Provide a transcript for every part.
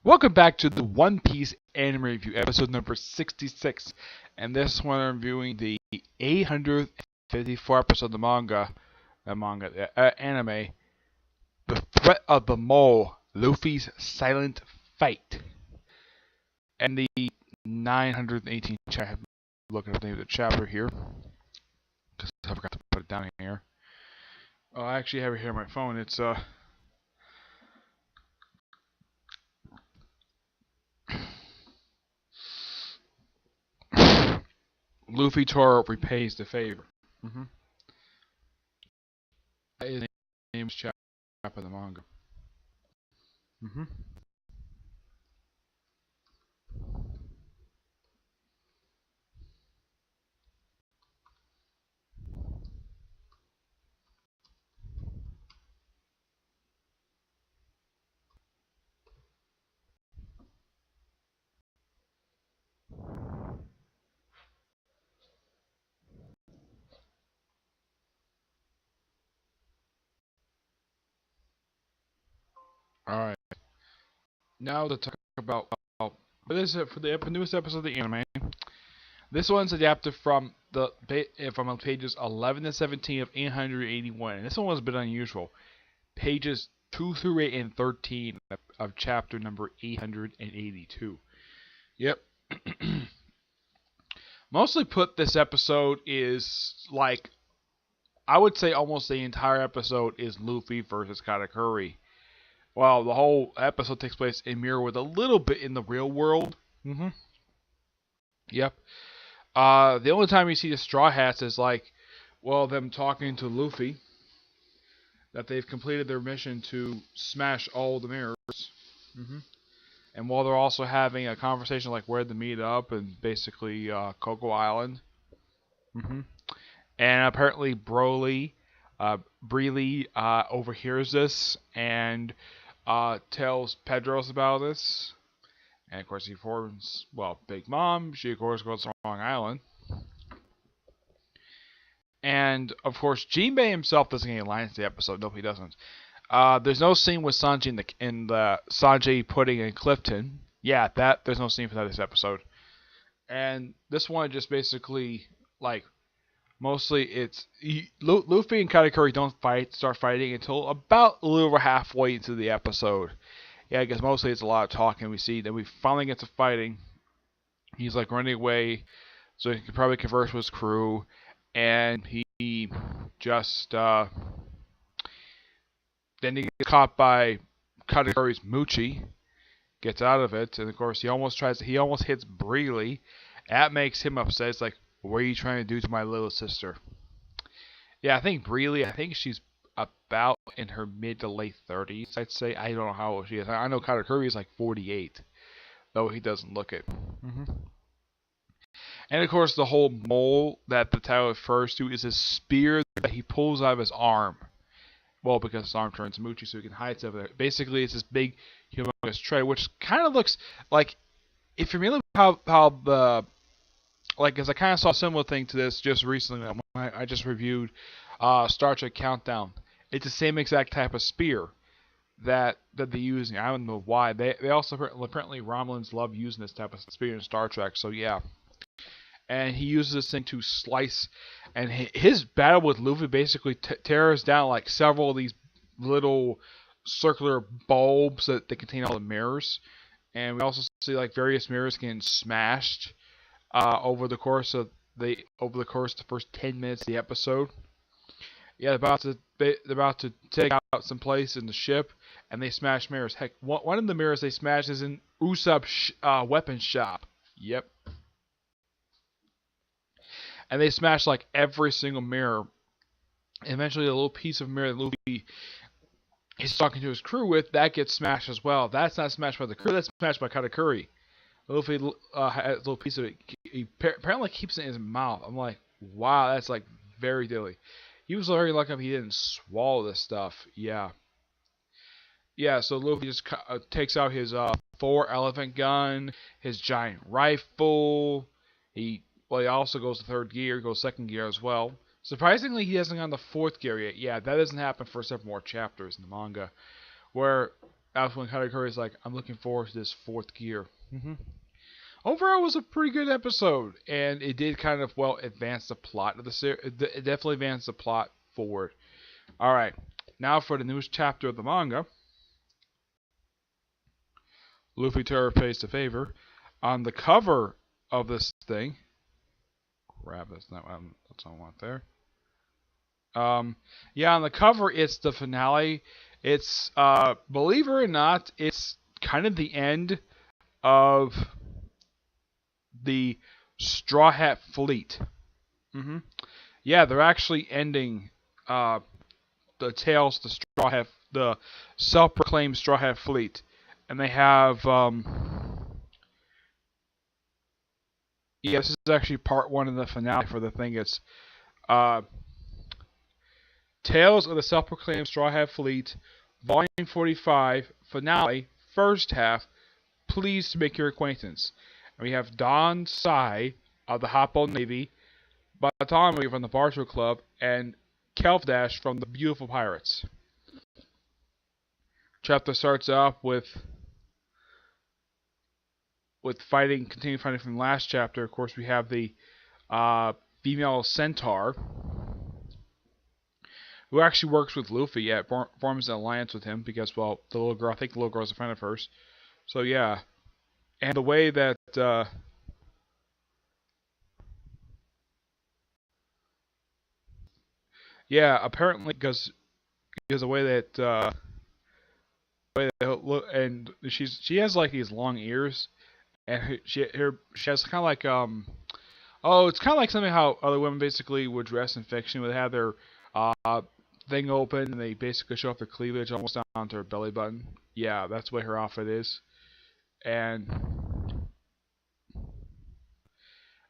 Welcome back to the One Piece anime review, episode number 66. And this one I'm reviewing the 854 episode of the anime, The Threat of the Mole, Luffy's Silent Fight. And the 918th chapter, looking at the name of the chapter here, because I forgot to put it down here. Oh, I actually have it here on my phone. It's, Luffytoro repays the favor. That is the name of the chapter of the manga. Alright. Now to talk about this is for the newest episode of the anime. This one's adapted from pages 11 to 17 of 881, and this one was a bit unusual. Pages 2 through 8 and 13 of chapter number 882. Yep. Mostly put, this episode is like, I would say almost the entire episode is Luffy versus Katakuri. Well, the whole episode takes place in Mirror with a little bit in the real world. Yep. The only time you see the Straw Hats is like, well, them talking to Luffy that they've completed their mission to smash all the mirrors. And while they're also having a conversation like where to meet up and basically Coco Island. And apparently Broly, Breely overhears this and tells Pedros about this. And of course he informs, well, Big Mom. She of course goes to Long Island. And of course Jinbei himself doesn't get any lines in the episode. No, he doesn't. There's no scene with Sanji in the Sanji pudding in Clifton. Yeah, there's no scene for that this episode. And this one just basically, like, mostly it's Luffy and Katakuri don't start fighting until about a little over halfway into the episode. Yeah, I guess mostly it's a lot of talking. We see that we finally get to fighting. He's like running away, so he can probably converse with his crew, and he just then he gets caught by Katakuri's Muchi, gets out of it, and of course he almost hits Breely. That makes him upset. It's like, what are you trying to do to my little sister? Yeah, I think she's about in her mid to late 30s, I'd say. I don't know how old she is. I know Katakuri is like 48, though he doesn't look it. And of course, the whole mole that the title refers to is a spear that he pulls out of his arm. Well, because his arm turns Muchi, so he can hide stuff there. Basically, it's this big, humongous tray, which kind of looks like, if you're familiar with how the, like, because I kind of saw a similar thing to this just recently when I just reviewed Star Trek Countdown. It's the same exact type of spear that they use. I don't know why. They also apparently Romulans love using this type of spear in Star Trek. So yeah. And he uses this thing to slice, and his battle with Luffy basically tears down like several of these little circular bulbs that contain all the mirrors. And we also see like various mirrors getting smashed over the course of the first 10 minutes of the episode. Yeah, they're about to take out some place in the ship, and they smash mirrors. Heck, one of the mirrors they smash is in Usopp's weapon shop. Yep. And they smash like every single mirror. And eventually, a little piece of mirror that Luffy is talking to his crew with, that gets smashed as well. That's not smashed by the crew. That's smashed by Katakuri. Luffy has a little piece of it. He apparently keeps it in his mouth. I'm like, wow, that's like very deadly. He was very lucky if he didn't swallow this stuff. Yeah. Yeah, so Luffy just takes out his Thor elephant gun, his giant rifle. He also goes to third gear, goes second gear as well. Surprisingly, he hasn't gone to fourth gear yet. Yeah, that doesn't happen for several more chapters in the manga. Where that's when Katakuri's like, I'm looking forward to this fourth gear. Overall, it was a pretty good episode, and it did kind of, well, advance the plot of the series. It definitely advanced the plot forward. Alright, now for the newest chapter of the manga. Luffytoro pays the favor. On the cover of this thing, crap, that's not what I want there. Yeah, on the cover, it's the finale. It's, believe it or not, it's kind of the end of the Straw Hat Fleet. Yeah, they're actually ending the Tales of the Straw Hat, the self-proclaimed Straw Hat Fleet, and they have yeah, this is actually part one of the finale for the thing. It's Tales of the Self-Proclaimed Straw Hat Fleet, Volume 45, Finale, First Half. Pleased to make your acquaintance. And we have Don Sai of the Hoppo Navy, Bartholomew from the Bartow Club, and Kelfdash from the Beautiful Pirates. Chapter starts off with continuing fighting from the last chapter. Of course, we have the female centaur, who actually works with Luffy. Yeah, forms an alliance with him because, well, the little girl. I think the little girl's a friend of hers. So yeah, and the way that yeah, apparently because the way that and she has like these long ears, and she has kind of like oh, it's kind of like something how other women basically would dress in fiction, would have their thing open and they basically show off their cleavage almost down to her belly button. Yeah, that's what her outfit is. And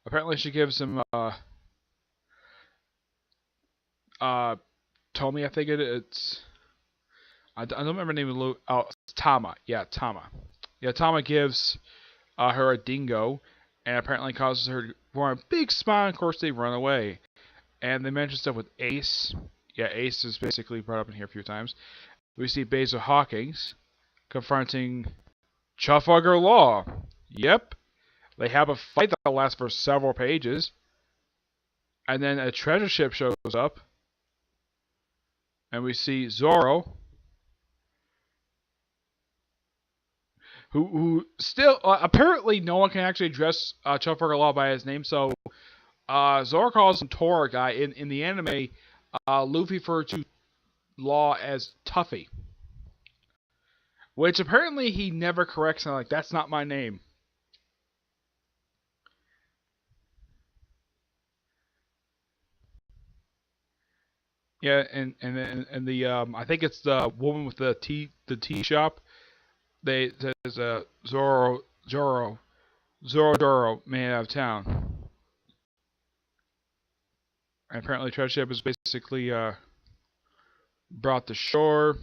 apparently she gives him Tommy, I think it's I don't remember the name of it's Tama. Yeah, Tama. Yeah, Tama gives her a dingo, and apparently causes her to form a big smile. Of course, they run away, and they mention stuff with Ace. Yeah, Ace is basically brought up in here a few times. We see Basil Hawkins confronting Trafalgar Law. Yep, they have a fight that lasts for several pages, and then a treasure ship shows up, and we see Zoro, who still apparently no one can actually address Trafalgar Law by his name, so Zoro calls him Tora guy. In the anime, Luffy referred to Law as Tuffy, which apparently he never corrects him. Like, that's not my name. Yeah, and the I think it's the woman with the tea shop. They says Zoro man out of town. And apparently, treasure ship is basically brought to shore.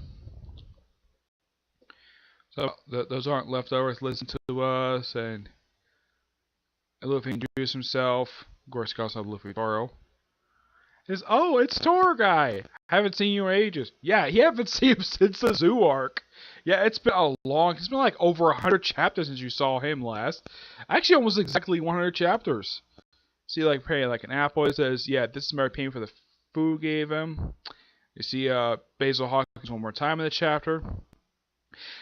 So those aren't leftovers. Listen to us, and Luffy introduces himself. Of course, he also have Luffytoro. Says, "Oh, it's Toro guy. Haven't seen you in ages." Yeah, you haven't seen him since the zoo arc. Yeah, it's been it's been like over 100 chapters since you saw him last. Actually, almost exactly 100 chapters. See, like, pay like an apple. It says, yeah, this is Mary paying for the food gave him. You see Basil Hawkins one more time in the chapter.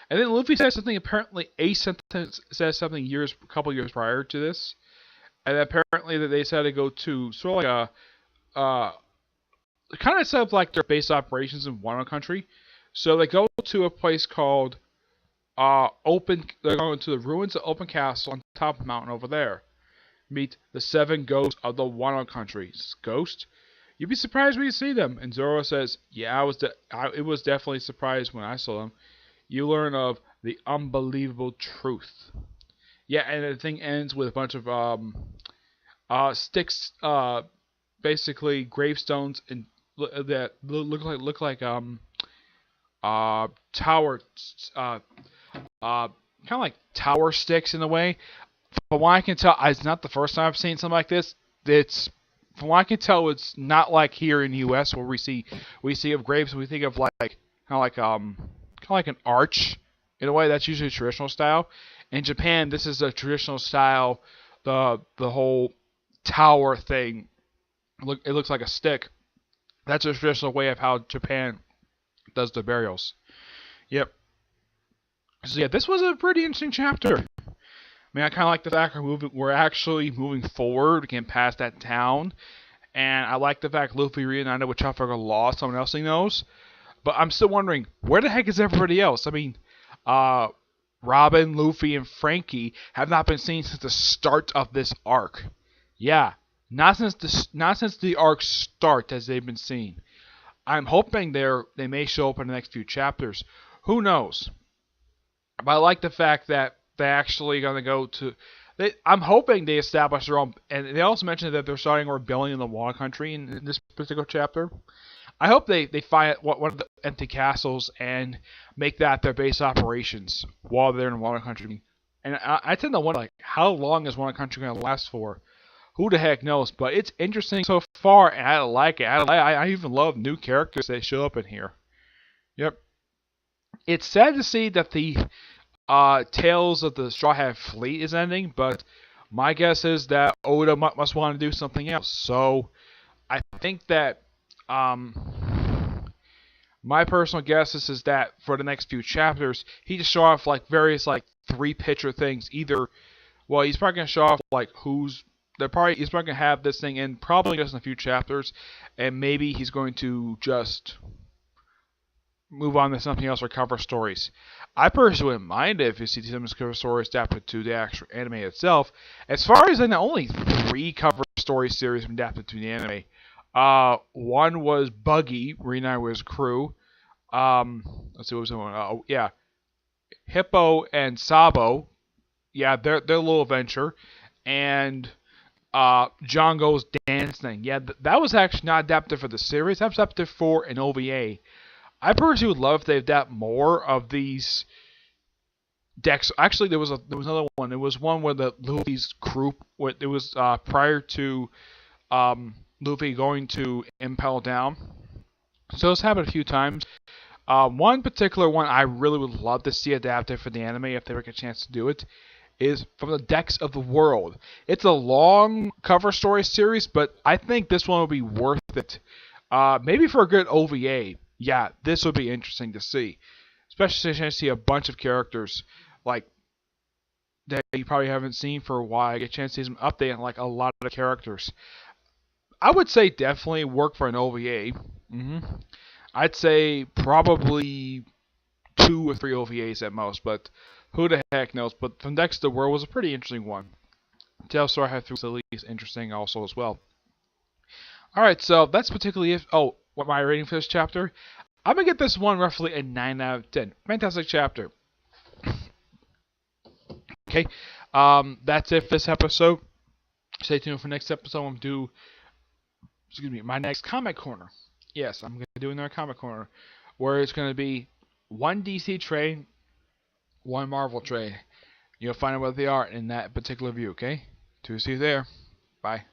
And then Luffy says something, apparently Ace says something a couple years prior to this. And apparently that they decided to go to sort of like kind of set up like their base operations in Wano country. So they go to a place called they're going to the ruins of Open Castle on top of the mountain over there. Meet the 7 ghosts of the Wano country. Ghost? You'd be surprised when you see them. And Zoro says, yeah, it was definitely surprised when I saw them. You learn of the unbelievable truth. Yeah, and the thing ends with a bunch of sticks, basically gravestones and that look like tower, kind of like tower sticks in a way. From what I can tell, it's not the first time I've seen something like this. From what I can tell, it's not like here in the U.S. where we see of graves. We think of like kind of like an arch In a way, that's usually traditional style. In Japan, this is a traditional style. The whole tower thing, it looks like a stick. That's a traditional way of how Japan does the burials. Yep. So yeah, this was a pretty interesting chapter. I mean, I kind of like the fact we're actually moving forward, getting past that town, and I like the fact Luffy reunited with Trafalgar Law, someone else he knows. But I'm still wondering, where the heck is everybody else? I mean, uh, Robin, Luffy, and Frankie have not been seen since the start of this arc. Yeah, not since the arc start has they been seen. I'm hoping they may show up in the next few chapters. Who knows? But I like the fact that they're actually going to go to. I'm hoping they establish their own. And they also mentioned that they're starting a rebellion in the Water Country in this particular chapter. I hope they find one of the empty castles and make that their base operations while they're in Water Country. And I tend to wonder, like, how long is Water Country going to last for? Who the heck knows? But it's interesting so far, and I like it. I even love new characters that show up in here. Yep. It's sad to see that the Tales of the Straw Hat Fleet is ending, but my guess is that Oda must want to do something else. So I think that my personal guess is that for the next few chapters, he just show off like various like 3-picture things. Either, well, he's probably gonna show off like he's probably gonna have this thing in probably just in a few chapters, and maybe he's going to just move on to something else or cover stories. I personally wouldn't mind if you see some cover stories adapted to the actual anime itself. As far as I know, only 3 cover story series adapted to the anime. One was Buggy, reunited with his crew. Let's see what was the one. Yeah, Hippo and Sabo. Yeah, their little adventure, and Django's dance thing. Yeah, that was actually not adapted for the series. That was adapted for an OVA. I personally would love if they adapt more of these decks. Actually, there was another one. It was one where the Luffy's crew. It was prior to Luffy going to Impel Down. So it's happened a few times. One particular one I really would love to see adapted for the anime if they ever get a chance to do it is From the Decks of the World. It's a long cover story series, but I think this one would be worth it. Maybe for a good OVA. Yeah, this would be interesting to see. Especially since I see a bunch of characters like that you probably haven't seen for a while. I get a chance to see some update on like a lot of characters. I would say definitely work for an OVA. I'd say probably 2 or 3 OVAs at most, but who the heck knows? But From Decks of the World was a pretty interesting one. Tales Story had was at least interesting also as well. Alright, so that's particularly it. Oh, what my rating for this chapter? I'm going to get this one roughly a 9 out of 10. Fantastic chapter. Okay, that's it for this episode. Stay tuned for next episode. I'm going to do, my next comic corner. Yes, I'm going to do another comic corner where it's going to be 1 DC trade, 1 Marvel trade. You'll find out what they are in that particular view, okay? To see you there. Bye.